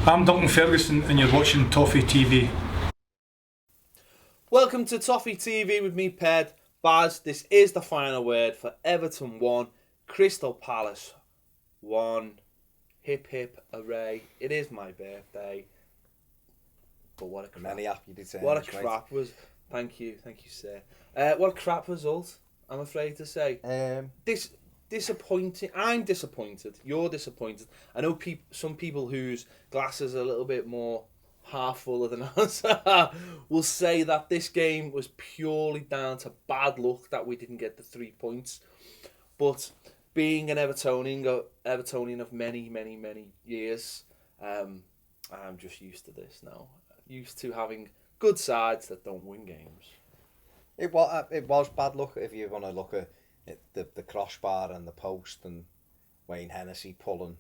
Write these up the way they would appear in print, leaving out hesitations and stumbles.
I'm Duncan Ferguson and you're watching Toffee TV. Welcome to Toffee TV with me, Ped, Baz. This is the final word for Everton 1, Crystal Palace 1. Hip hip hooray. It is my birthday. But what a crap. Many happy returns, what a crap was. Thank you, sir. What a crap result, I'm afraid to say. Disappointing. I'm disappointed. You're disappointed. I know some people whose glasses are a little bit more half fuller than us will say that this game was purely down to bad luck that we didn't get the 3 points. But being an Evertonian of many, many, many years, I'm just used to this now. Used to having good sides that don't win games. It was bad luck if you want to look at the crossbar and the post and Wayne Hennessy pulling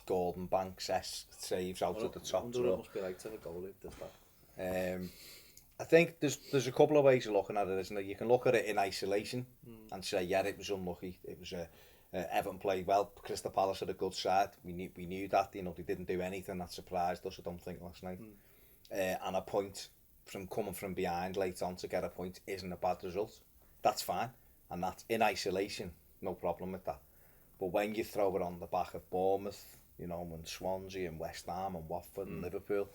Gordon Banks-esque saves out at the top. It must be like to have a goal if does that. I think there's a couple of ways of looking at it, isn't there? You can look at it in isolation and say, yeah, it was unlucky. It was Everton played well. Crystal Palace had a good side. We knew that. You know, they didn't do anything that surprised us, I don't think, last night. And a point from coming from behind late on to get a point isn't a bad result. That's fine. And that's in isolation, no problem with that. But when you throw it on the back of Bournemouth, you know, and Swansea and West Ham and Watford and Liverpool,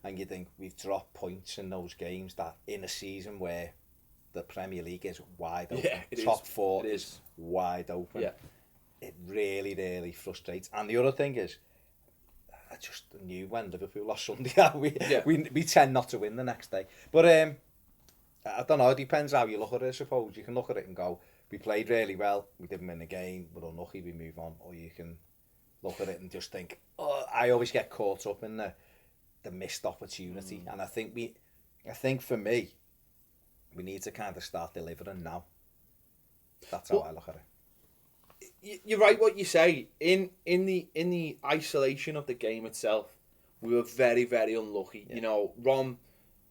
and you think we've dropped points in those games that in a season where the Premier League is wide open, top four is wide open, it really, really frustrates. And the other thing is, I just knew when Liverpool lost Sunday, we tend not to win the next day. But I don't know, it depends how you look at it, I suppose. You can look at it and go, we played really well, we didn't win the game, we're unlucky, we move on. Or you can look at it and just think, oh, I always get caught up in the missed opportunity. And I think for me, we need to kind of start delivering now. That's how I look at it. You're right what you say. In the isolation of the game itself, we were very, very unlucky. You know, Rom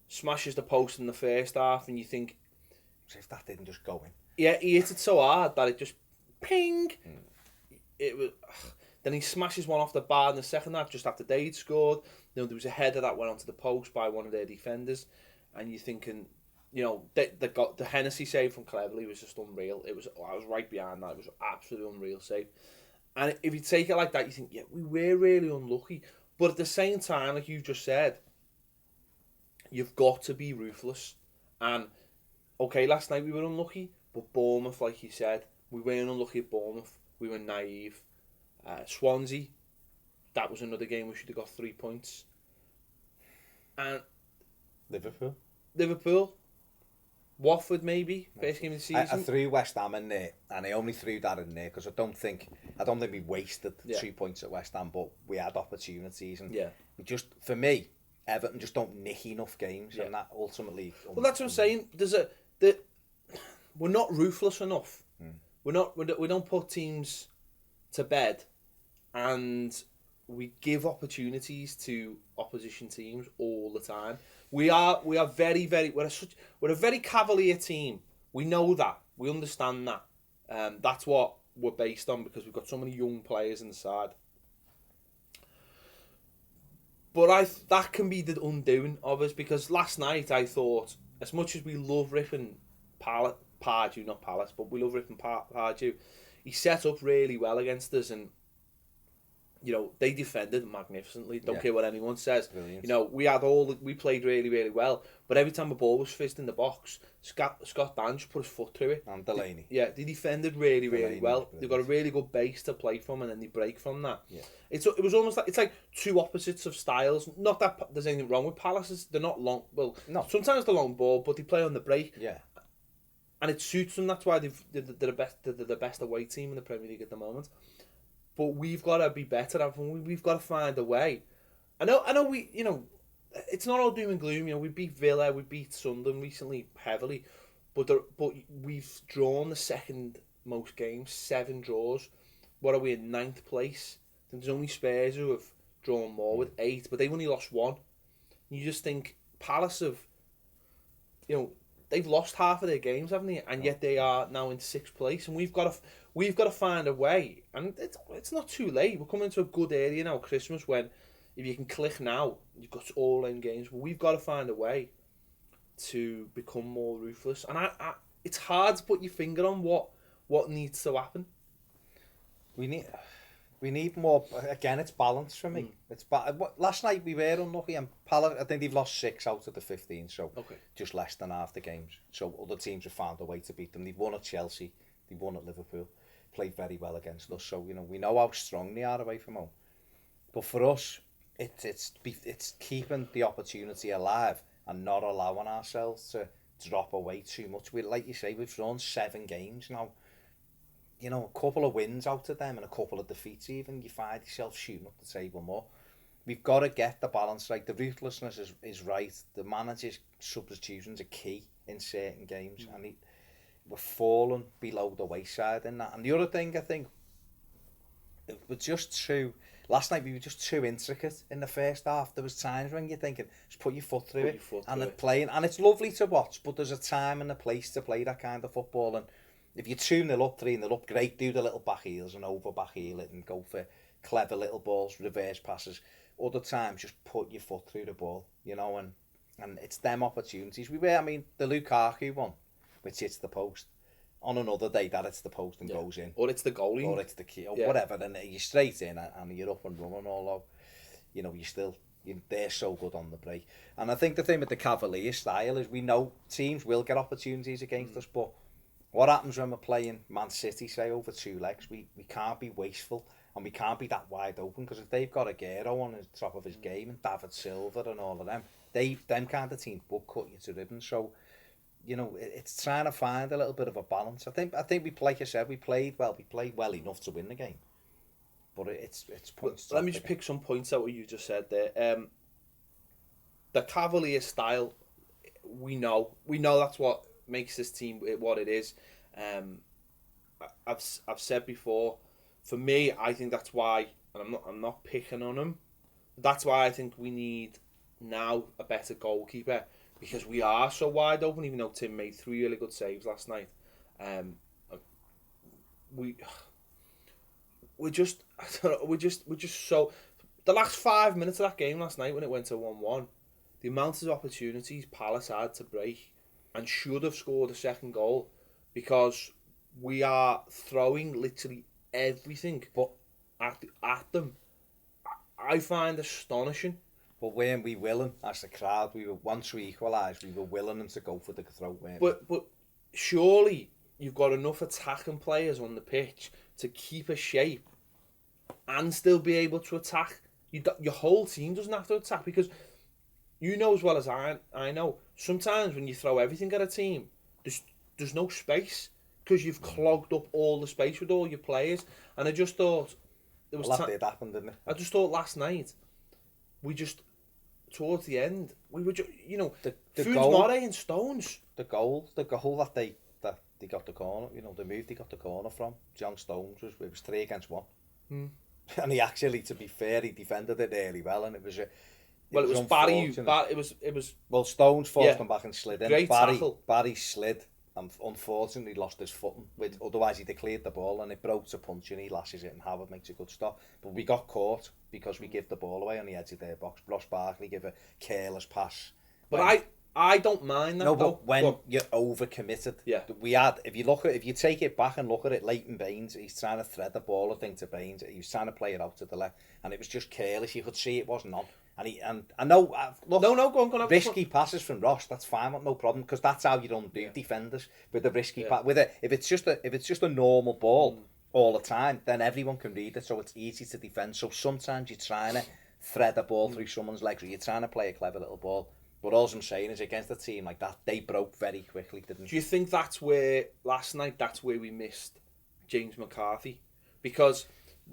smashes the post in the first half and you think, so if that didn't just go in. Yeah, he hit it so hard that it just ping. It was. Then he smashes one off the bar in the second half just after they'd scored. You know, there was a header that went onto the post by one of their defenders, and you're thinking, you know, the Hennessy save from Cleverley was just unreal. I was right behind that. It was absolutely unreal save. And if you take it like that, you think, yeah, we were really unlucky. But at the same time, like you just said, you've got to be ruthless. And okay, last night we were unlucky, but Bournemouth, like you said, we weren't unlucky at Bournemouth. We were naive. Swansea, that was another game we should have got 3 points. And Liverpool, Watford maybe first game of the season. I threw West Ham in there, and I only threw that in there because I don't think we wasted 3 points at West Ham, but we had opportunities, and we just, for me, Everton just don't nick enough games, and that ultimately. Well, that's what I'm saying. We're not ruthless enough. We don't put teams to bed, and we give opportunities to opposition teams all the time. We are very, very. We're a very cavalier team. We know that. We understand that. That's what we're based on because we've got so many young players inside. But that can be the undoing of us because last night I thought, as much as we love ripping Pardew, not Palace, but we love ripping Pardew, he set up really well against us, and you know they defended magnificently. Don't care what anyone says. Brilliant. You know we played really, really well, but every time a ball was fizzed in the box, Scott Dann just put his foot through it. And Delaney. They defended really, really well. They've got a really good base to play from, and then they break from that. Yeah. It was almost like it's like two opposites of styles. Not that there's anything wrong with Palace. They're not long. Well, no. Sometimes they're long ball, but they play on the break. Yeah. And it suits them. That's why they're the best away team in the Premier League at the moment. But we've got to be better, and we've got to find a way. I know. We, you know, it's not all doom and gloom. You know, we beat Villa, we beat Sunderland recently heavily, but we've drawn the second most games, 7 draws. What are we in 9th place? I think there's only Spurs who have drawn more with 8, but they've only lost 1. You just think Palace have, you know, they've lost half of their games, haven't they? And yet they are now in 6th place, and we've got to find a way. And it's not too late. We're coming into a good area now, Christmas, when if you can click now, you've got all in games. But we've got to find a way to become more ruthless. And it's hard to put your finger on what needs to happen. We need more. Again, it's balance for me. It's last night we were unlucky, and Palace, I think they've lost 6 out of the 15, so just less than half the games. So other teams have found a way to beat them. They've won at Chelsea, they've won at Liverpool, played very well against us. So we know how strong they are away from home. But for us, it's keeping the opportunity alive and not allowing ourselves to drop away too much. Like you say, we've drawn 7 games now. A couple of wins out of them and a couple of defeats even, you find yourself shooting up the table more. We've got to get the balance right. The ruthlessness is right. The manager's substitutions are key in certain games, and we're falling below the wayside in that. And the other thing, I think, last night we were just too intricate in the first half. There was times when you're thinking, just put your foot through it, and they're playing, and it's lovely to watch, but there's a time and a place to play that kind of football. And if you're 2-0 up, 3-0 up, great, do the little back heels and over back heel it and go for clever little balls, reverse passes. Other times, just put your foot through the ball, and it's them opportunities. The Lukaku one, which hits the post. On another day, that it's the post and goes in. Or it's the goalie. Or it's the key, or whatever, and you're straight in and you're up and running all out. They're so good on the break. And I think the thing with the Cavalier style is we know teams will get opportunities against us, but what happens when we're playing Man City, say, over 2 legs? We can't be wasteful, and we can't be that wide open, because if they've got Aguero on the top of his game and David Silva and all of them, them kind of teams will cut you to ribbons. So, it's trying to find a little bit of a balance. I think we, like you said, we played well enough to win the game, but it's points. Let me just pick some points out what you just said there. The Cavalier style, we know that's what makes this team what it is. I've said before, for me, I think that's why, and I'm not picking on him. That's why I think we need now a better goalkeeper, because we are so wide open. Even though Tim made 3 really good saves last night, we're just so. The last 5 minutes of that game last night when it went to 1-1, the amount of opportunities Palace had to break and should have scored a second goal, because we are throwing literally everything at them. I find astonishing. But weren't we willing, as the crowd, once we equalised, we were willing them to go for the throat, weren't we? But surely you've got enough attacking players on the pitch to keep a shape and still be able to attack. Your whole team doesn't have to attack, because you know as well as I know, sometimes when you throw everything at a team, there's no space, because you've clogged up all the space with all your players. And I just thought that did happen, didn't it? I just thought last night, towards the end, we were just, the goal, and Stones. The goal that they got the corner, the move they got the corner from John Stones was 3 against 1. And he actually, to be fair, he defended it really well, and it was Barry. It was. Well, Stones forced him back and slid in. Great tackle. Barry slid and unfortunately lost his footing. Otherwise, he'd have cleared the ball, and it broke to punch, and he lashes it, and Howard makes a good stop. But we got caught because we give the ball away on the edge of their box. Ross Barkley gave a careless pass. But I don't mind that. No, but when you're overcommitted, if you take it back and look at it, Leighton Baines, he's trying to thread the ball, I think, to Baines. He was trying to play it out to the left, and it was just careless. You could see it wasn't on. And I know, look, go on. Risky passes from Ross, that's fine, no problem, because that's how you undo defenders, with the risky pass. If it's just a normal ball all the time, then everyone can read it, so it's easy to defend. So sometimes you're trying to thread a ball through someone's legs, or you're trying to play a clever little ball. But all I'm saying is, against a team like that, they broke very quickly, didn't they? Do you think that's where we missed James McCarthy? Because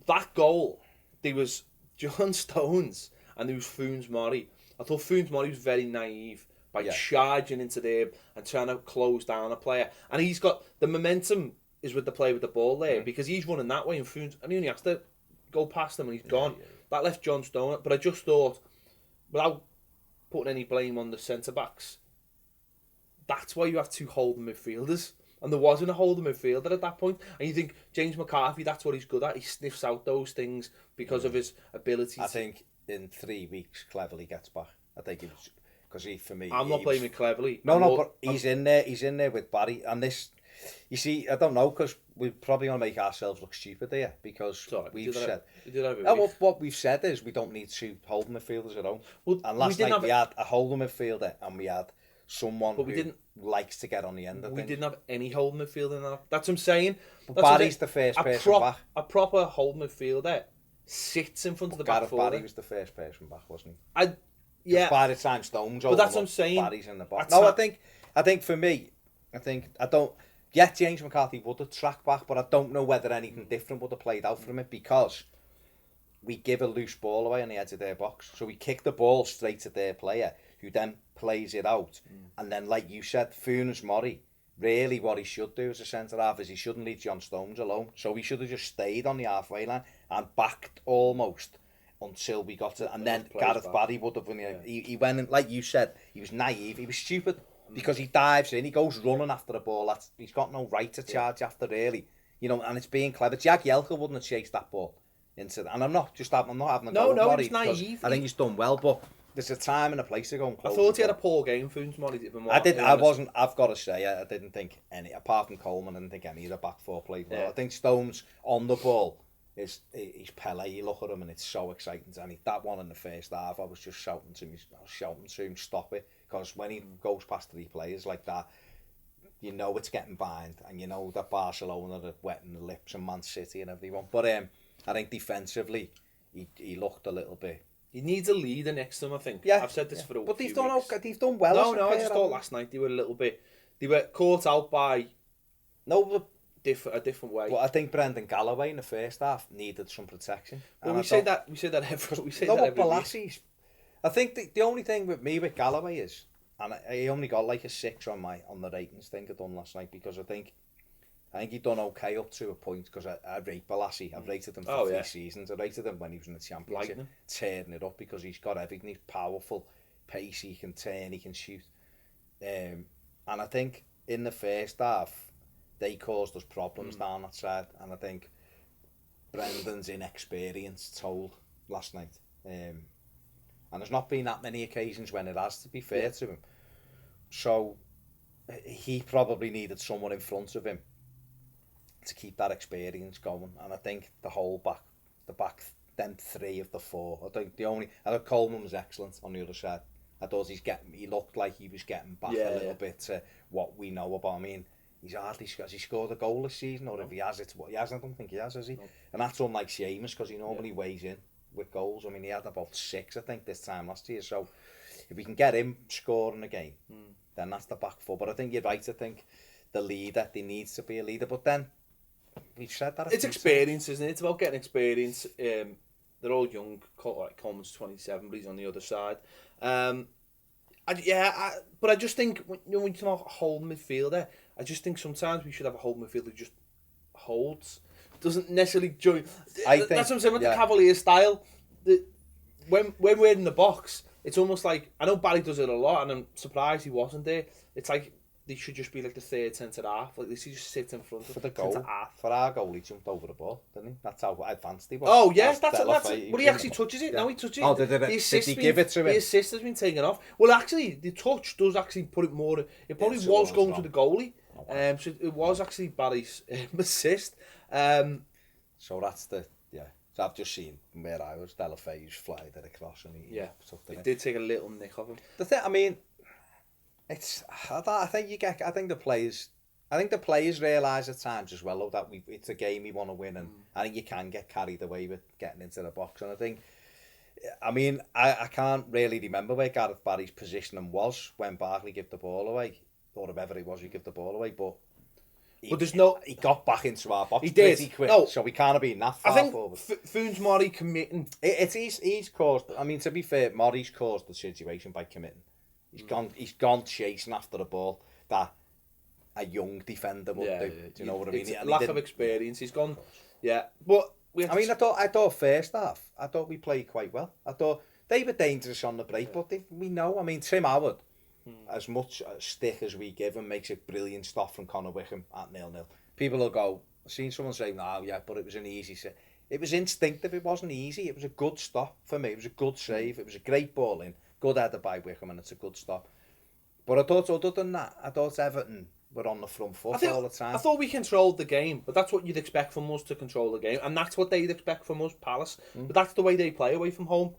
that goal, there was John Stones and there was Foons Mori. I thought Foons Mori was very naive by charging into there and trying to close down a player. And he's got the momentum is with the player with the ball there, because he's running that way, and Foons, and he only has to go past him and he's gone. That left John Stone. But I just thought, without putting any blame on the centre-backs, that's why you have 2 holding midfielders. And there wasn't a holding midfielder at that point. And you think, James McCarthy, that's what he's good at. He sniffs out those things because of his ability. I think in 3 weeks, cleverly gets back. I think it was because for me. I'm not blaming cleverly. But he's in there. He's in there with Barry, and this. You see, I don't know, because we're probably going to make ourselves look stupid there, because we've said... what we've said is we don't need 2 holding midfielders at home. Well, and last night we had a holding midfielder and we had someone who likes to get on the end of things. We didn't have any holding midfielder in that. That's what I'm saying. But Barry's the first person back. A proper holding midfielder sits in front of the back four. Barry was the first person back, wasn't he? Yeah. By the time Stones but that's what I'm saying. Barry's in the box. No, I think for me, I don't... Yeah, James McCarthy would have tracked back, but I don't know whether anything different would have played out from it, because we give a loose ball away on the edge of their box. So we kick the ball straight to their player, who then plays it out. And then, like you said, Funes Mori, really what he should do as a centre-half is he shouldn't leave John Stones alone. So he should have just stayed on the halfway line and backed almost until we got to... And then Gareth Barry would have... He went in, like you said, he was naive, he was stupid. Because he dives in, he goes running after the ball. He's got no right to charge after, really. And it's being clever. Jagielka wouldn't have chased that ball into and I'm not having a go. No, he's naive. I think he's done well, but there's a time and a place to go and close. I thought he had a poor game, Funes Mori. I've got to say, I didn't think any, apart from Coleman, I didn't think any of the back four played well. I think Stones on the ball he's Pele. You look at him and it's so exciting. And that one in the first half, I was just shouting to him, stop it. Because when he goes past 3 players like that, it's getting behind, and that Barcelona are wetting the lips and Man City and everyone. But I think defensively, he looked a little bit. He needs a leader next to him, I think. Yeah, I've said this for a But few they've done weeks. okay. They've done well. No, I just thought last night they were a little bit. They were caught out by. No, a different way. Well, I think Brendan Galloway in the first half needed some protection. Well, we say that every week. I think the only thing with me with Galloway is, and he only got like a 6 on the ratings thing I done last night, because I think he done okay up to a point, because I rate Balassi. I've rated him for 3 seasons. I rated him when he was in the Championship, tearing it up, because he's got everything. He's powerful, pacey, he can turn, he can shoot. And I think in the first half, they caused us problems down that side, and I think Brendan's inexperience told last night. And there's not been that many occasions when it has, to be fair to him. So he probably needed someone in front of him to keep that experience going. And I think the back, then 3 of the 4. I thought Coleman was excellent on the other side. I thought he looked like he was getting back a little bit to what we know about. I mean, has he scored a goal this season, or if he has, he hasn't. I don't think he has he? No. And that's unlike Seamus, because he normally weighs in with goals. I mean, he had about 6, I think, this time last year. So if we can get him scoring a game, then that's the back 4. But I think you're right. I think the leader, there needs to be a leader. But then we've said that. It's experience, isn't it? It's about getting experience. They're all young. Coleman's 27, but he's on the other side. But I just think when you talk about holding midfielder, I just think sometimes we should have a holding midfielder who just holds. Doesn't necessarily join. That's what I'm saying with the Cavalier style. When we're in the box, it's almost like, I know Barry does it a lot, and I'm surprised he wasn't there. It's like they should just be like the third centre half. Like they should just sit in front of the goal. For our goal, he jumped over the ball, didn't he? That's how advanced he was. Oh yes, that's well, he actually touches it. No, he touches it. Oh, did he give it to him? The assist has been taken off. Well, actually, the touch does actually put it more. It probably was going to the goalie. So it was actually Barry's assist. So that's So I've just seen where I was, Delafay's flied it across, and he it did take a little nick of him. The thing, I mean, I think the players realise at times as well, though, that it's a game we want to win, and I think you can get carried away with getting into the box. And I think, I mean, I can't really remember where Gareth Barry's positioning was when Barkley gave the ball away, or whoever it was who gave the ball away, but he got back into our box pretty quick, so we can't have been that far forward. I think Funes Mori committing. He's caused. I mean, to be fair, Mori's caused the situation by committing. He's gone chasing after the ball that a young defender would do. Do you know what I mean? Lack of experience. He's gone. Yeah, but I thought first half, I thought we played quite well. I thought they were dangerous on the break, but we know. I mean, Tim Howard, as much stick as we give him, makes it brilliant stuff from Conor Wickham at 0-0. People will go, I've seen someone say, "No, yeah, but it was an easy set." It was instinctive, it wasn't easy. It was a good stop for me. It was a good save. It was a great ball in. Good header by Wickham, and it's a good stop. But I thought, other than that, I thought Everton were on the front foot all the time. I thought we controlled the game, but that's what you'd expect from us, to control the game. And that's what they'd expect from us, Palace. But that's the way they play away from home.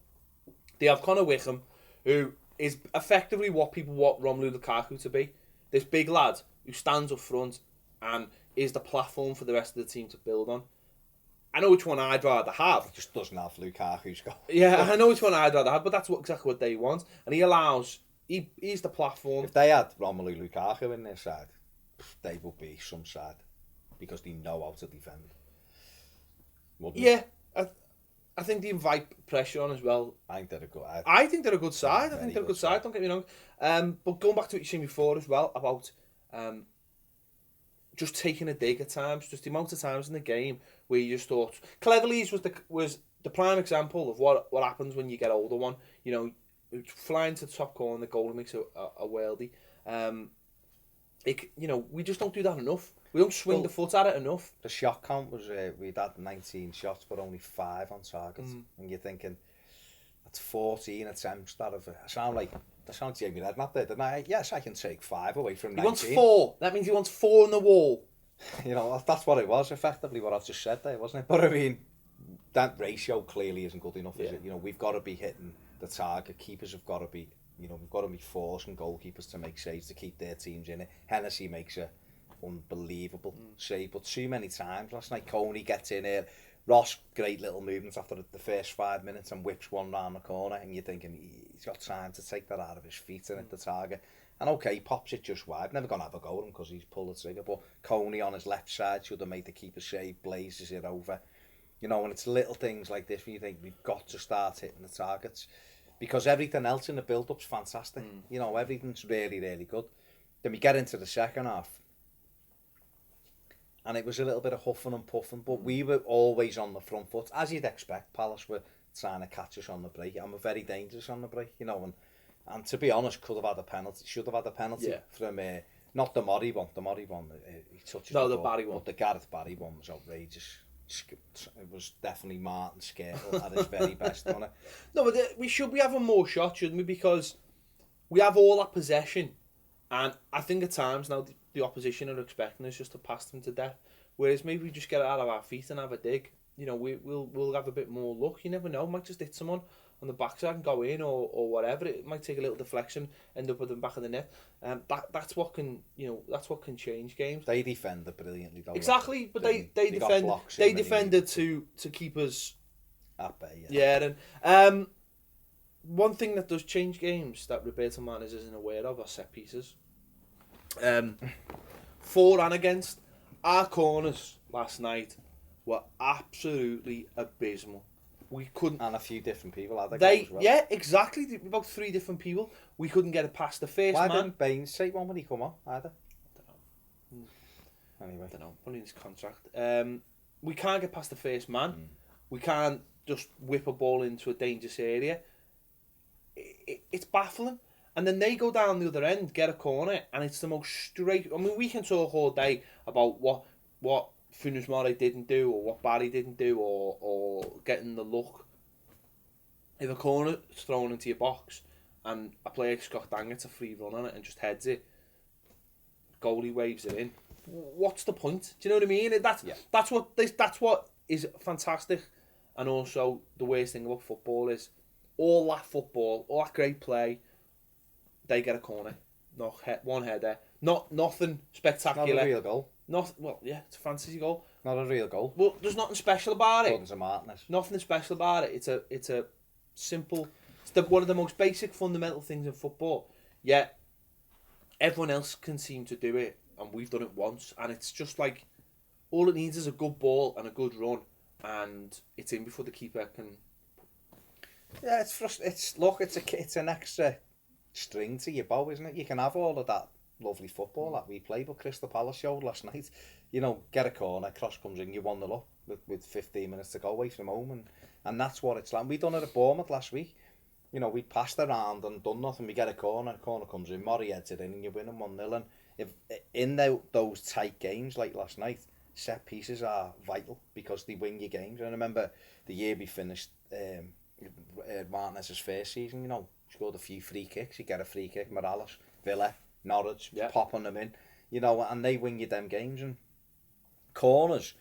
They have Conor Wickham, who is effectively what people want Romelu Lukaku to be. This big lad who stands up front and is the platform for the rest of the team to build on. I know which one I'd rather have. He just doesn't have Lukaku's goal. Yeah, I know which one I'd rather have, but that's exactly what they want. And he allows... He's the platform. If they had Romelu Lukaku in their side, they would be some side. Because they know how to defend. Yeah, I think they invite pressure on as well. I think they're a good side. I think they're a good side. Don't get me wrong. But going back to what you said before as well, about just taking a dig at times, just the amount of times in the game where you just thought... Cleverly's was the prime example of what happens when you get older one. You know, flying to the top corner, the goal makes a worldie. We just don't do that enough. We don't swing the foot at it enough. The shot count was, we'd had 19 shots, but only 5 on target. And you're thinking, that's 14 attempts out of it. I sound like Jamie Redknapp there, didn't I? Yes, I can take 5 away from 19. He wants 4. That means he wants 4 on the wall. You know, that's what it was, effectively, what I've just said there, wasn't it? But I mean, that ratio clearly isn't good enough, is it? You know, we've got to be hitting the target. Keepers have got to be, we've got to be forcing goalkeepers to make saves to keep their teams in it. Hennessy makes a unbelievable save, but too many times last night. Coney gets in here, Ross, great little movements after the first 5 minutes and whips one round the corner, and you're thinking he's got time to take that out of his feet and hit the target. And okay, pops it just wide. Never gonna have a go at him because he's pulled the trigger, but Coney on his left side should have made the keeper save, blazes it over. You know, and it's little things like this where you think we've got to start hitting the targets, because everything else in the build-up's fantastic. You know, everything's really, really good. Then we get into the second half, and it was a little bit of huffing and puffing, but we were always on the front foot, as you'd expect. Palace were trying to catch us on the break, and we're very dangerous on the break, you know, and to be honest, could have had a penalty, should have had a penalty from, not the Murray one, he touches the Barry one. But the Gareth Barry one was outrageous. It was definitely Martin Skirtle at his very best, wasn't it? No, but we should be having more shots, shouldn't we? Because we have all that possession, and I think at times now the opposition are expecting us just to pass them to death. Whereas maybe we just get it out of our feet and have a dig. You know, we'll have a bit more luck. You never know. Might just hit someone on the backside and go in, or whatever. It might take a little deflection, end up with them back of the net. That's what can change games. They defended brilliantly, though. Exactly, but they defended to keep us at bay. Yeah, and one thing that does change games that Roberto Martinez isn't aware of are set pieces. For and against, our corners last night were absolutely abysmal. We couldn't, and a few different people had as well. Yeah, exactly. About 3 different people. We couldn't get it past the first man. Why didn't Baines take one when he come on either? I don't know. Anyway, I don't know. Only in his contract. We can't get past the first man. We can't just whip a ball into a dangerous area. It's baffling. And then they go down the other end, get a corner, and it's the most straight... I mean, we can talk all day about what Funes Mori didn't do, or what Barry didn't do, or getting the look. If a corner is thrown into your box, and a player like Scott Dann gets a free run on it and just heads it, goalie waves it in, what's the point? Do you know what I mean? That's what is fantastic. And also, the worst thing about football is all that great play, they get a corner, one header, nothing spectacular. Not a real goal. It's a fantasy goal. Not a real goal. Well, there's nothing special about it. Martinez. Nothing special about it. It's a simple. It's one of the most basic fundamental things in football. Yet everyone else can seem to do it, and we've done it once, and it's just like all it needs is a good ball and a good run, and it's in before the keeper can. Yeah, it's an extra string to your bow, isn't it? You can have all of that lovely football that we play, but Crystal Palace showed last night, you know, get a corner, cross comes in, you 1-0 up with 15 minutes to go away from home, and that's what it's like. We done it at Bournemouth last week. You know, we passed around and done nothing. We get a corner comes in, Murray heads it in, and you win them 1-0. And if in those tight games like last night, set pieces are vital because they win your games. And I remember the year we finished Martinez's first season, you know, scored a few free kicks. You get a free kick, Morales, Villa, Norwich, popping them in, you know, and they win you them games. And corners,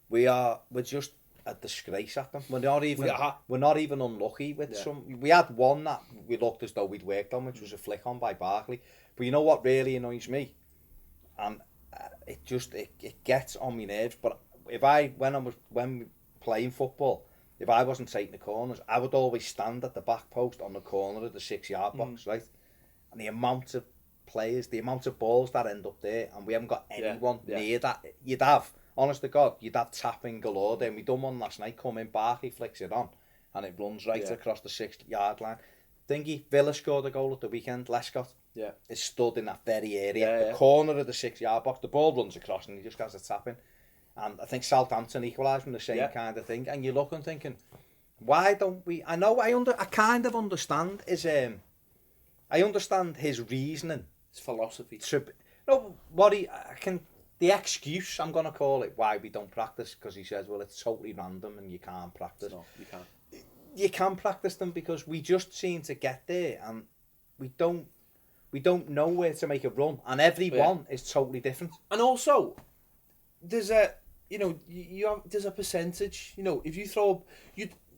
we're just a disgrace at them. We're not even unlucky with some. We had one that we looked as though we'd worked on, which was a flick on by Barkley. But you know what really annoys me, and it gets on my nerves. But when playing football, if I wasn't taking the corners, I would always stand at the back post on the corner of the 6-yard box, right? And the amount of players, the amount of balls that end up there, and we haven't got anyone near that. You'd have, honest to God, you'd have tapping galore there. And we done one last night, come in, Barkley flicks it on, and it runs right across the 6-yard line. Villa scored a goal at the weekend, Lescott. Yeah. It stood in that very area, the corner of the 6-yard box. The ball runs across and he just has a tap in. And I think Southampton equalised from the same kind of thing. And you're looking thinking, why don't we? I kind of understand I understand his reasoning, his philosophy. The excuse, I'm gonna call it, why we don't practice, because he says, well, it's totally random and you can't practice. No, you can't. You can practice them because we just seem to get there and we don't know where to make a run, and every one is totally different. And also, there's a there's a percentage. You know, if you throw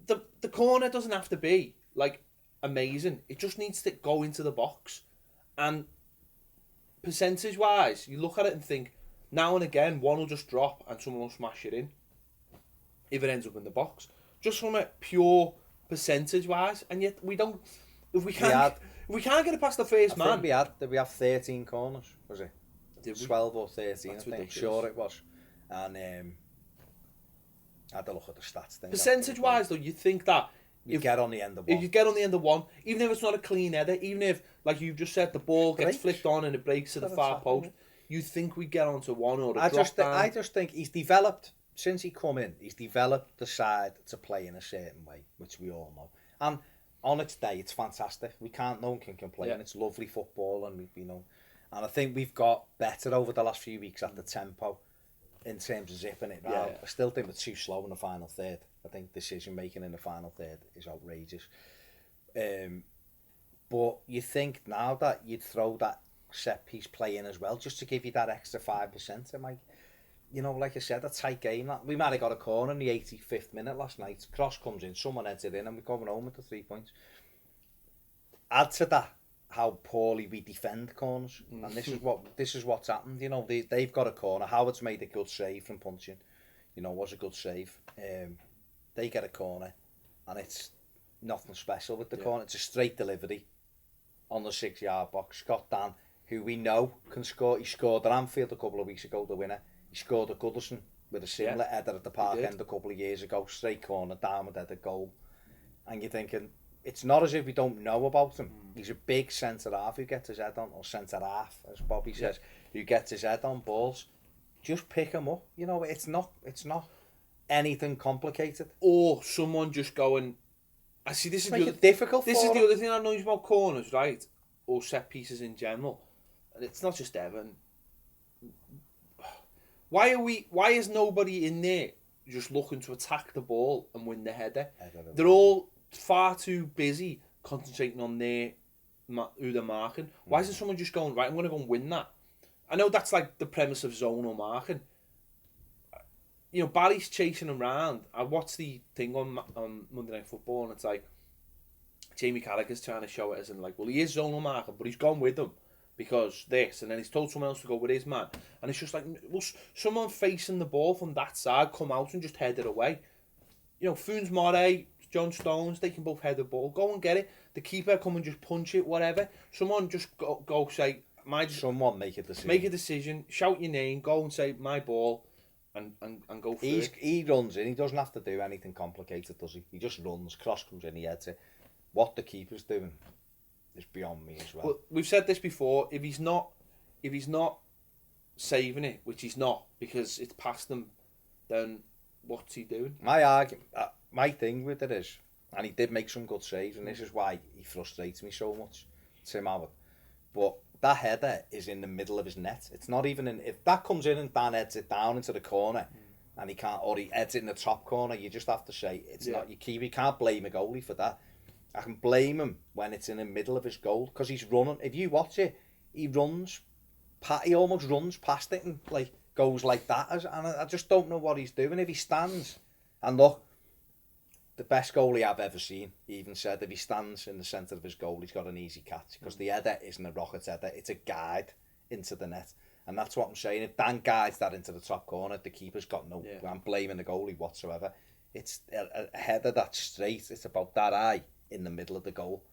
the corner doesn't have to be like amazing. It just needs to go into the box, and percentage wise, you look at it and think now and again one will just drop and someone will smash it in. If it ends up in the box, just from a pure percentage wise, and yet we don't. If we can't get it past the first man. Did we have 13 corners? Was it? 12 or 13? That's I think. Sure it was. And I had to look at the stats thing. Percentage wise though, you think that you get on the end of one. If you get on the end of one, even if it's not a clean header, even if, like you've just said, the ball gets flicked on and it breaks to the far post, you think we get onto one or I just think he's developed, since he come in, he's developed the side to play in a certain way, which we all know. And on its day, it's fantastic. No one can complain. It's lovely football, and and I think we've got better over the last few weeks at the tempo in terms of zipping it round. I still think we're too slow in the final third. I think decision making in the final third is outrageous. But you think now that you'd throw that set piece play in as well, just to give you that extra 5%. It might, like I said, a tight game. We might have got a corner in the 85th minute last night. Cross comes in, someone heads it in, and we're going home with the 3 points. Add to that how poorly we defend corners, and this is what's happened. They've got a corner. Howard's made a good save from punching. Was a good save. They get a corner, and it's nothing special with the corner. It's a straight delivery on the 6-yard box. Scott Dann, who we know can score. He scored at Anfield a couple of weeks ago, the winner. He scored at Goodison with a similar header at the Park end a couple of years ago. Straight corner, down with header, goal. And you're thinking, it's not as if we don't know about him. He's a big centre-half who gets his head on, or centre-half, as Bobby says, who gets his head on balls. Just pick him up. It's not anything complicated. Or someone just going, I see this is the difficult. This is the other thing I know about corners, right? Or set pieces in general. And it's not just Everton. Why is nobody in there just looking to attack the ball and win the header? They're all far too busy concentrating on who they're marking. Why isn't someone just going, right, I'm going to go and win that? I know that's like the premise of zonal marking. Barry's chasing him round. I watched the thing on Monday Night Football, and it's like Jamie Carragher's trying to show it as in like, well, he is zonal marking, but he's gone with them because this, and then he's told someone else to go with his man, and it's just like, well, someone facing the ball from that side come out and just head it away. Funes Moray, John Stones, they can both head the ball. Go and get it. The keeper come and just punch it, whatever. Someone just go say, someone make a decision. Make a decision. Shout your name. Go and say my ball, and go for it. He runs in. He doesn't have to do anything complicated, does he? He just runs. Cross comes in. He heads it. What the keeper's doing is beyond me as well. Well, we've said this before. If he's not saving it, which he's not, because it's past him, then what's he doing? My thing with it is, and he did make some good saves, and this is why he frustrates me so much, Tim Howard. But that header is in the middle of his net. It's not even in... If that comes in and Dan heads it down into the corner, and he can't... Or he heads it in the top corner, you just have to say, it's not your keeper. You can't blame a goalie for that. I can blame him when it's in the middle of his goal, because he's running... If you watch it, he runs... He almost runs past it and like goes like that. And I just don't know what he's doing. If he stands... And look, the best goalie I've ever seen, he even said if he stands in the centre of his goal, he's got an easy catch, because the header isn't a rocket header, it's a guide into the net. And that's what I'm saying. If Dan guides that into the top corner, the keeper's got no... I'm blaming the goalie whatsoever. It's a header that's straight. It's about that high in the middle of the goal.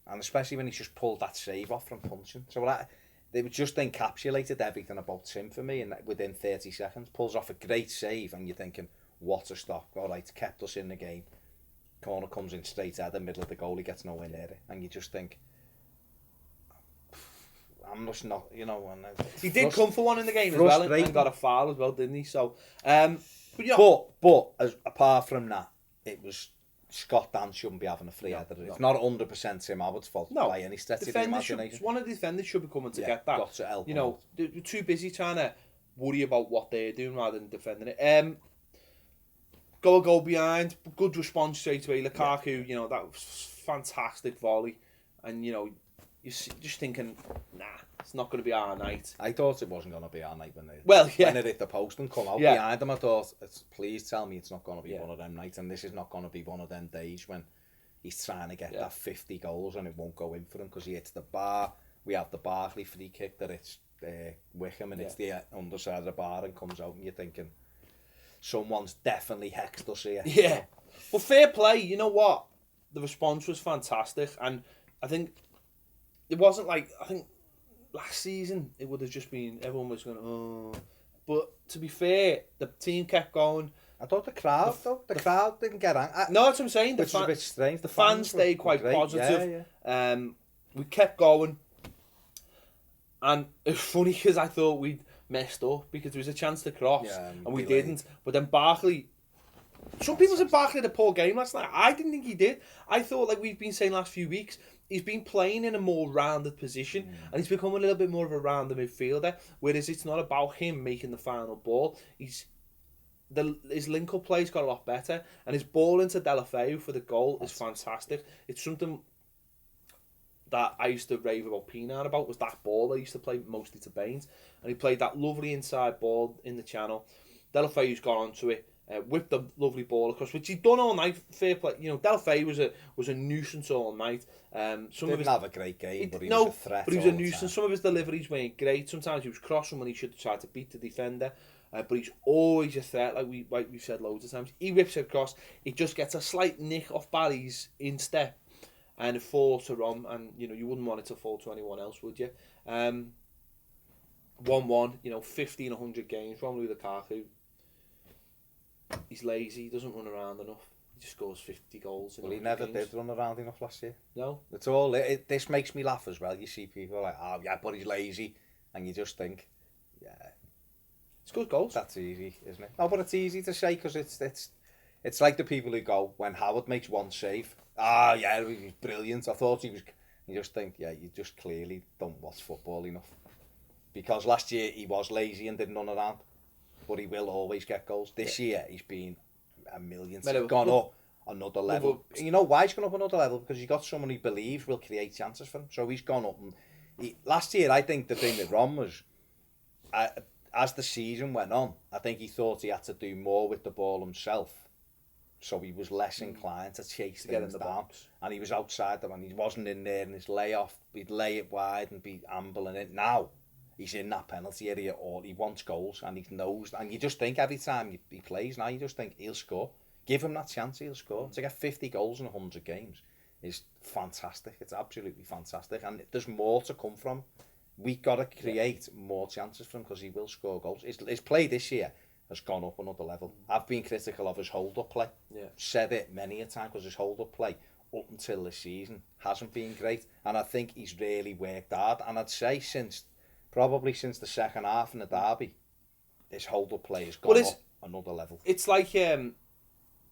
And especially when he's just pulled that save off from punching. So they just encapsulated everything about Tim for me, and within 30 seconds. Pulls off a great save, and you're thinking, what a stop. All right, kept us in the game. Corner comes in straight at the middle of the goal, he gets nowhere near it, and you just think, I'm just not, you know. And he did come for one in the game as well, and got a foul as well, didn't he? So, but apart from that, it was Scott Dann shouldn't be having a free header. It's not 100% Tim Howard's fault by any stretch of the imagination. One of the defenders should be coming to get that. Got to help. You know, they're too busy trying to worry about what they're doing rather than defending it. Go behind, good response straight away. Lukaku, you know, that was fantastic volley, and you know, you're just thinking, nah, it's not going to be our night. I thought it wasn't going to be our night when it hit the post and come out behind them. I thought, please tell me it's not going to be one of them nights, and this is not going to be one of them days when he's trying to get that 50 goals and it won't go in for him because he hits the bar. We have the Barkley free kick that it's Wickham and it's the underside of the bar and comes out, and you're thinking, someone's definitely hexed us here. Yeah. Well, fair play. You know what? The response was fantastic. And I think it wasn't like... I think last season it would have just been... Everyone was going, oh... But to be fair, the team kept going. I thought the crowd, the crowd didn't get angry. No, that's what I'm saying. Which is a bit strange. The fans stayed quite positive. Yeah. We kept going. And it's funny because I thought we'd messed up because there was a chance to cross and we didn't. But then Barkley, some people said Barkley had a poor game last night. I didn't think he did. I thought, like we've been saying last few weeks, he's been playing in a more rounded position and he's become a little bit more of a rounded midfielder, whereas it's not about him making the final ball. His link-up play's got a lot better, and his ball into Delafeu for the goal is fantastic. It's something that I used to rave about Pienaar about, was that ball I used to play mostly to Baines, and he played that lovely inside ball in the channel. Delafeu's got onto it, whipped a lovely ball across, which he'd done all night. Fair play, you know. Delafeu was a nuisance all night. Didn't have a great game, but he was a threat. But he was a nuisance. Some of his deliveries weren't great. Sometimes he was crossing when he should have tried to beat the defender. But he's always a threat, like we've said loads of times. He whips it across. He just gets a slight nick off Barry's instep, and it falls to Rom, and you know you wouldn't want it to fall to anyone else, would you? 1-1, you know, 50 in 100 games. Romelu Lukaku, he's lazy. He doesn't run around enough. He just scores 50 goals. Well, he never did run around enough last year. No, it's all. This makes me laugh as well. You see people like, oh yeah, but he's lazy, and you just think, yeah, it's good goals. That's easy, isn't it? No, but it's easy to say because it's like the people who go when Howard makes one save. Ah, yeah, he's brilliant. I thought he was. You just think, yeah, you just clearly don't watch football enough. Because last year he was lazy and didn't run around, but he will always get goals. This year he's been a million. He's gone up another level. You know why he's gone up another level? Because he's got someone he believes will create chances for him. So he's gone up. And last year, I think the thing with Ron was, as the season went on, I think he thought he had to do more with the ball himself. So he was less inclined to chase things down. And he was outside them and he wasn't in there in his layoff. He'd lay it wide and be ambling it. Now, he's in that penalty area, or he wants goals and he knows. And you just think every time he plays now, you just think he'll score. Give him that chance, he'll score. To get 50 goals in 100 games is fantastic. It's absolutely fantastic. And there's more to come from. We've got to create more chances for him because he will score goals. His play this year has gone up another level. I've been critical of his hold-up play. Said it many a time because his hold-up play up until this season hasn't been great. And I think he's really worked hard. And I'd say probably since the second half in the derby, his hold-up play has gone up another level. It's like, I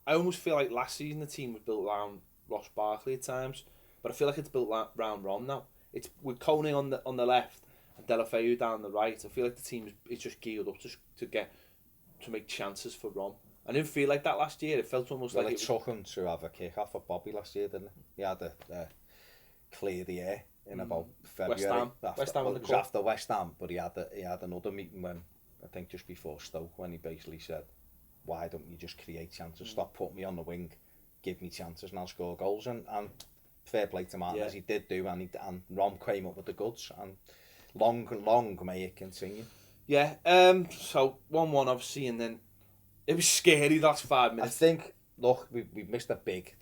almost feel like last season the team was built around Ross Barkley at times, but I feel like it's built around Ron now. it's with Koné on the left and Delafeu down the right. I feel like the team is just geared up to make chances for Rom. I didn't feel like that last year. It felt almost like it took him to have a kick off for Bobby last year, didn't it? He had to clear the air in about February. West Ham it was after West Ham, but he had another meeting when, I think just before Stoke, when he basically said, why don't you just create chances? Stop putting me on the wing, give me chances and I'll score goals. And fair play to Martinez, he did do, and Rom came up with the goods, and long may it continue. Yeah, so 1-1 obviously, and then it was scary the last 5 minutes. I think, look, we missed a big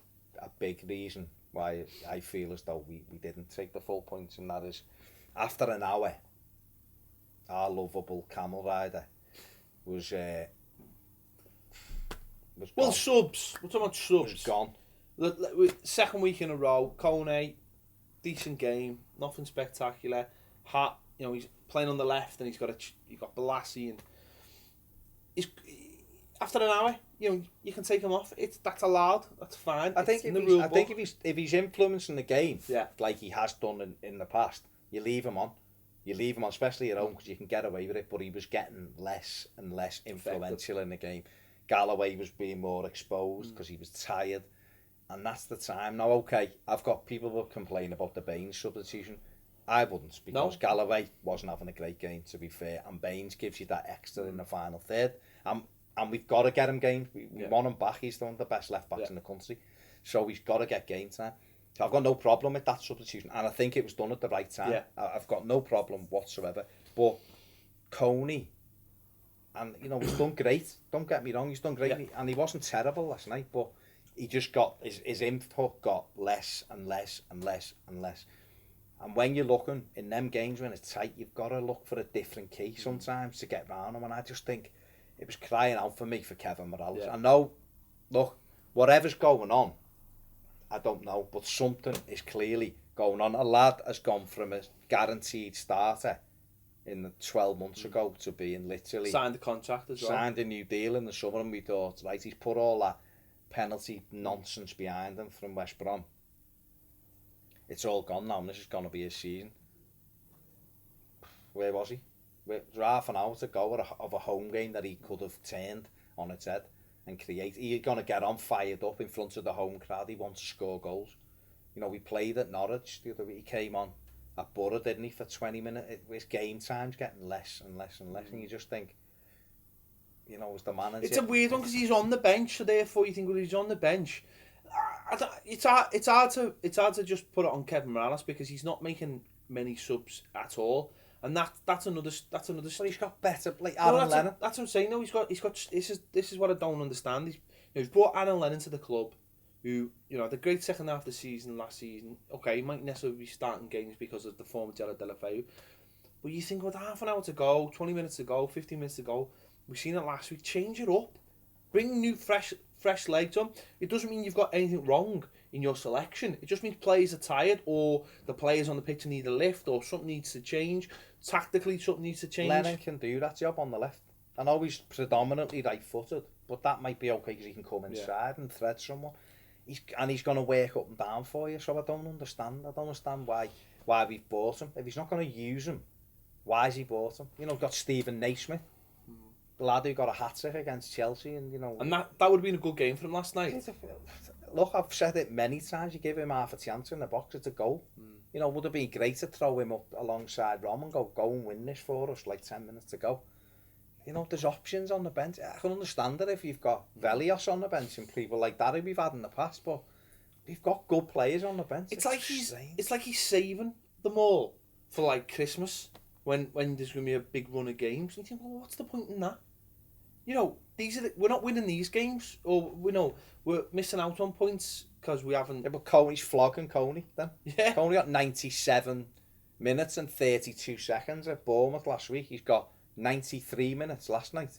reason why I feel as though we didn't take the full points, and that is, after an hour, our lovable camel rider was well, subs. We're talking about subs. Was gone. Second week in a row, Koné, decent game, nothing spectacular. He's playing on the left, and you got Balassi, and after an hour, you can take him off. That's allowed. That's fine. I think if he's influencing the game, like he has done in the past, you leave him on. You leave him on, especially at home, because you can get away with it. But he was getting less and less influential in the game. Galloway was being more exposed because he was tired, and that's the time. Now, okay, I've got people who complain about the Baines substitution. I wouldn't, because Galloway wasn't having a great game, to be fair, and Baines gives you that extra in the final third. And we've got to get him games. We want him back. He's one of the best left backs in the country, so he's got to get game time. So I've got no problem with that substitution, and I think it was done at the right time. I've got no problem whatsoever. But Koné, and he's done great. Don't get me wrong, he's done great, and he wasn't terrible last night. But he just got his input got less and less and less and less. And when you're looking in them games when it's tight, you've got to look for a different key sometimes to get round them. And I just think it was crying out for me for Kevin Morales. I know, look, whatever's going on, I don't know, but something is clearly going on. A lad has gone from a guaranteed starter in 12 months ago to being literally signed the contract as well. Signed a new deal in the summer, and we thought, right, he's put all that penalty nonsense behind him from West Brom. It's all gone now, and this is going to be his season. Where was he? There was half an hour to go of a home game that he could have turned on its head and create. He's going to get on fired up in front of the home crowd. He wants to score goals. We played at Norwich the other week. He came on at Borough, didn't he, for 20 minutes. His game time's getting less and less and less, and you just think, as the manager... It's a weird one, because he's on the bench, so therefore you think, well, he's on the bench. It's hard to just put it on Kevin Morales, because he's not making many subs at all, and that's another. But he's got better, like Aaron Lennon. That's what I'm saying. No, he's got. This is what I don't understand. He's brought Aaron Lennon to the club, who had a great second half of the season last season. Okay, he might necessarily be starting games because of the form of Delafeu, but you think with half an hour to go, 20 minutes to go, 15 minutes to go, we've seen it last week. Change it up, bring new fresh legs on. It doesn't mean you've got anything wrong in your selection. It just means players are tired, or the players on the pitch need a lift, or something needs to change. Tactically, something needs to change. Lennon can do that job on the left. I know he's predominantly right-footed, but that might be okay because he can come inside and thread someone. He's going to work up and down for you, so I don't understand. I don't understand why we've bought him. If he's not going to use him, why has he bought him? We've got Stephen Naismith, the lad who got a hat-trick against Chelsea, and and that would have been a good game for him last night. Look, I've said it many times, you give him half a chance in the box, it's a goal. Would have been great to throw him up alongside Rom and go and win this for us, like 10 minutes to go. There's options on the bench. I can understand it if you've got Velios on the bench and people like that who we've had in the past, but we've got good players on the bench. It's like he's saving them all for like Christmas, when there's going to be a big run of games. And you think, well, what's the point in that? We're not winning these games, or we're missing out on points because we haven't. Yeah, but Coney's flogging Koné then. Yeah. Koné got 97 minutes and 32 seconds at Bournemouth last week. He's got 93 minutes last night.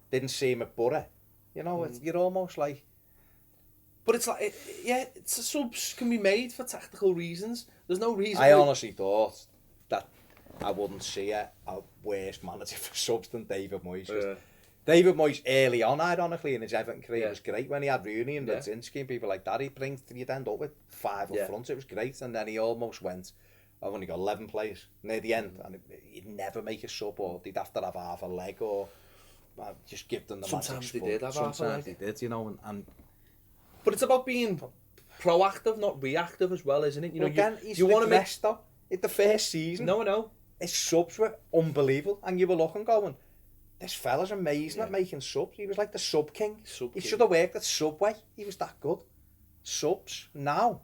Didn't see him at Borough. You're almost like. But it's like, subs can be made for tactical reasons. There's no reason. I honestly thought that I wouldn't see a worse manager for subs than David Moyes. David Moyes early on, ironically, in his Everton career was great when he had Rooney and Radzinski and people like that. You'd end up with 5 up front. It was great, and then he almost went, I've only got 11 players near the end, and you'd never make a sub, or they'd have to have half a leg, or just give them the Sometimes magic they did have half a Sometimes leg. they did, you know, and But it's about being proactive, not reactive as well, isn't it? You know, again, you want to make... though. In the first season, No. his subs were unbelievable, and you were looking going, this fella's amazing at making subs. He was like the sub king. He should have worked at Subway. He was that good. Subs now,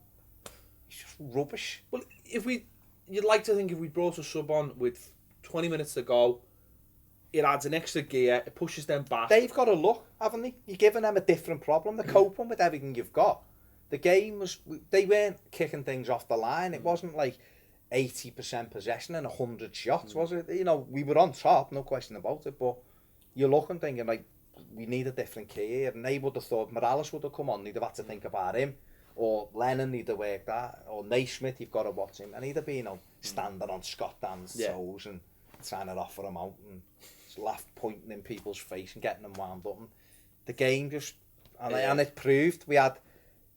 he's just rubbish. Well, you'd like to think if we brought a sub on with 20 minutes to go, it adds an extra gear, it pushes them back. They've got a look, haven't they? You're giving them a different problem. They're coping with everything you've got. The game was, they weren't kicking things off the line. It wasn't like 80% possession and 100 shots, was it? You know, we were on top, no question about it, but you're looking thinking like, we need a different key here, and they would have thought Morales would have come on, they'd have had to think about him, or Lennon need to work that, or Naismith, you've got to watch him, and he'd have been, you know, standing on Scott Dann's toes and trying to offer him out and just laugh, pointing in people's face and getting them wound up. And the game just, and it proved, we had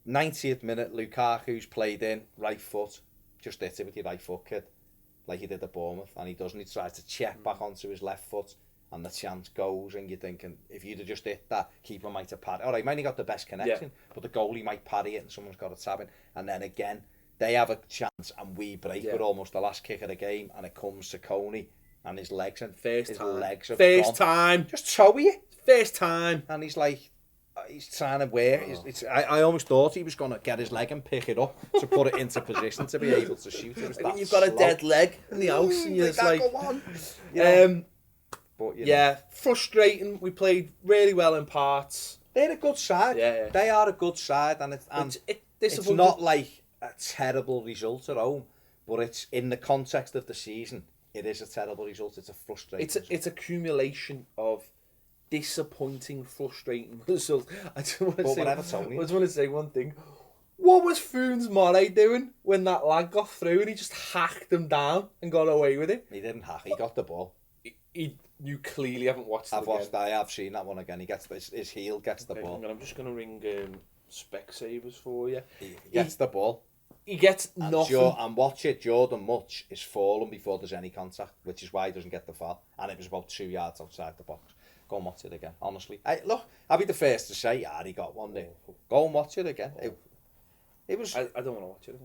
90th minute, Lukaku's played in, right foot, just hit it with your right foot, kid, like he did at Bournemouth, and he doesn't. He tries to check back onto his left foot, and the chance goes, and you're thinking, if you'd have just hit that, keeper might have parried. All right, he might have got the best connection, but the goalie might parry it, and someone's got to tap it. And then again, they have a chance, and we break with almost the last kick of the game, and it comes to Coney, and his legs and legs have first gone. time. Just toe you. First time. And he's like, he's trying to wear I almost thought he was going to get his leg and pick it up to put it into position to be able to shoot. It was Like you've got a dead leg in the house, and you're just like, but, frustrating. We played really well in parts. They're a good side. Yeah. They are a good side, and it's not like a terrible result at home, but it's in the context of the season. It is a terrible result. It's a frustrating. It's accumulation of disappointing, frustrating results. I just want to say one thing. What was Foon's Moray doing when that lad got through and he just hacked him down and got away with it? He didn't hack. He got the ball. You clearly haven't watched it. I have seen that one again. He gets his heel gets the ball. I'm just going to ring Specsavers for you. He gets the ball. He gets nothing. And watch it, Jordan Much is falling before there's any contact, which is why he doesn't get the foul. And it was about 2 yards outside the box. Go and watch it again, honestly. I'll be the first to say, he got one there. Go and watch it again. It was. I don't want to watch it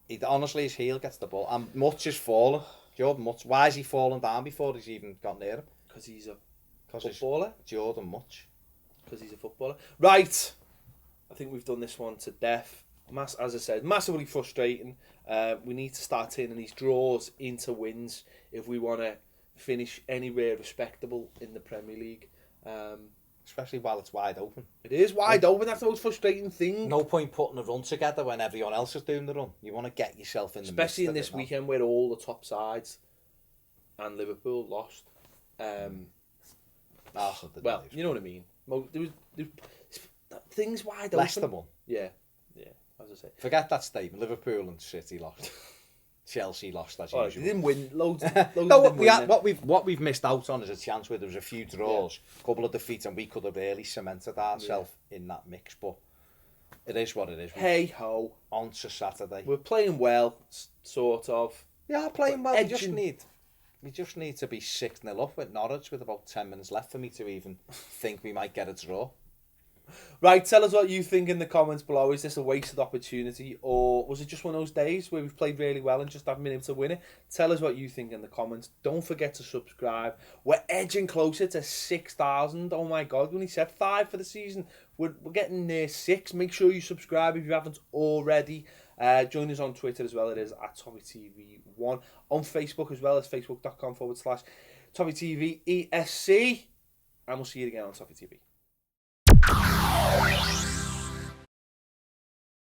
again. Honestly, his heel gets the ball. And Much is falling. Jordan Much. Why is he falling down before he's even got near him? Because he's a footballer. Jordan Much. Because he's a footballer. Right. I think we've done this one to death. As I said, massively frustrating. We need to start turning these draws into wins if we want to finish anywhere respectable in the Premier League. Especially while it's wide open. It is wide open. That's the most frustrating thing. No point putting a run together when everyone else is doing the run. You want to get yourself in the especially in this weekend where all the top sides and Liverpool lost. Well, you know what I mean. There was things wide open. Leicester won. Yeah. As I say, forget that statement. Liverpool and City lost. Chelsea lost as usual. They didn't win loads. What we've missed out on is a chance where there was a few draws, a couple of defeats, and we could have really cemented ourselves in that mix. But it is what it is. Hey ho! On to Saturday. We're playing well, sort of. Yeah, playing well. We just need to be 6-0 up with Norwich with about 10 minutes left for me to even think we might get a draw. Right, tell us what you think in the comments below. Is this a wasted opportunity, or was it just one of those days where we've played really well and just haven't been able to win it? Tell us what you think in the comments. Don't forget to subscribe. We're edging closer to 6,000. Oh my God, we only said 5 for the season. We're getting near 6. Make sure you subscribe if you haven't already. Join us on Twitter as well. It is at Toffee TV 1. On Facebook as well as facebook.com/Toffee TV ESC. And we'll see you again on Toffee TV.